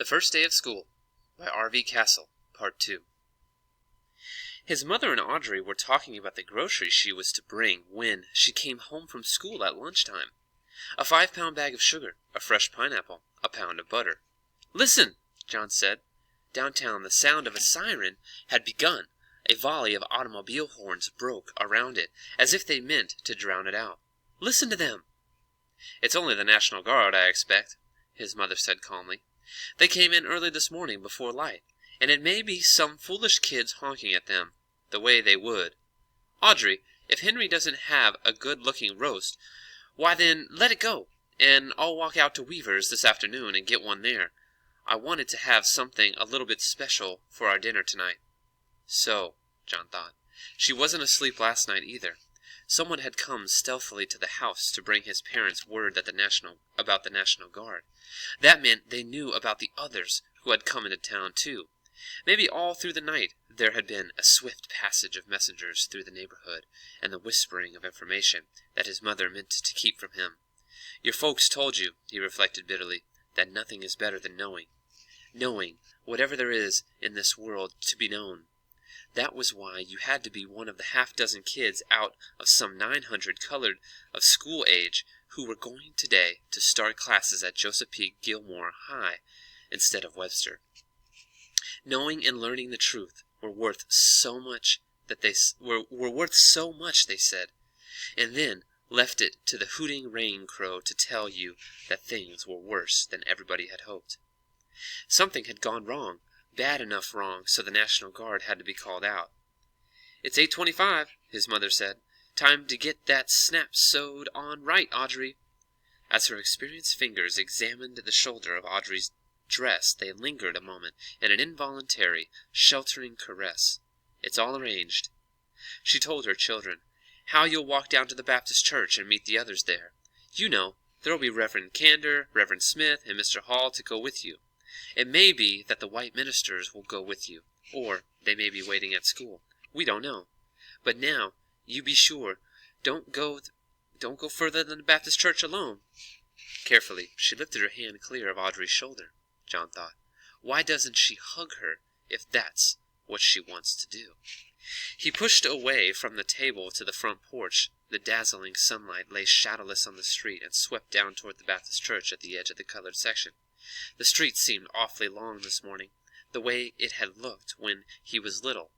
The First Day of School by R.V. Castle, Part 2. His mother and Audrey were talking about the groceries she was to bring when she came home from school at lunchtime. A 5-pound bag of sugar, a fresh pineapple, a pound of butter. "Listen!" John said. Downtown the sound of a siren had begun. A volley of automobile horns broke around it, as if they meant to drown it out. "Listen to them!" "It's only the National Guard, I expect," his mother said calmly. "They came in early this morning before light, and it may be some foolish kids honking at them, the way they would. Audrey, if Henry doesn't have a good-looking roast, why then let it go, and I'll walk out to Weaver's this afternoon and get one there. I wanted to have something a little bit special for our dinner tonight." So, John thought, she wasn't asleep last night either. Someone had come stealthily to the house to bring his parents word that about the National Guard. That meant they knew about the others who had come into town too. Maybe all through the night there had been a swift passage of messengers through the neighborhood, and the whispering of information that his mother meant to keep from him. Your folks told you, he reflected bitterly, that nothing is better than knowing. Knowing whatever there is in this world to be known. That was why you had to be one of the half-dozen kids out of some 900 colored of school age who were going today to start classes at Joseph P. Gilmore High instead of Webster. Knowing and learning the truth were worth so much, they said, and then left it to the hooting rain crow to tell you that things were worse than everybody had hoped. Something had gone wrong, bad enough wrong so the National Guard had to be called out. "It's 8:25, his mother said. "Time to get that snap sewed on right, Audrey." As her experienced fingers examined the shoulder of Audrey's dress, they lingered a moment in an involuntary, sheltering caress. "It's all arranged." She told her children, "How you'll walk down to the Baptist church and meet the others there. You know, there'll be Reverend Candor, Reverend Smith, and Mr. Hall to go with you. It may be that the white ministers will go with you, or they may be waiting at school. We don't know. But now, you be sure, don't go further than the Baptist church alone." Carefully, she lifted her hand clear of Audrey's shoulder. John thought, why doesn't she hug her if that's what she wants to do? He pushed away from the table to the front porch. The dazzling sunlight lay shadowless on the street and swept down toward the Baptist church at the edge of the colored section. The street seemed awfully long this morning, the way it had looked when he was little.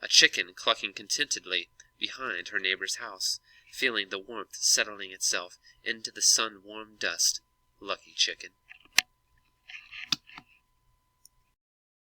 A chicken clucking contentedly behind her neighbor's house, feeling the warmth settling itself into the sun-warmed dust. Lucky chicken.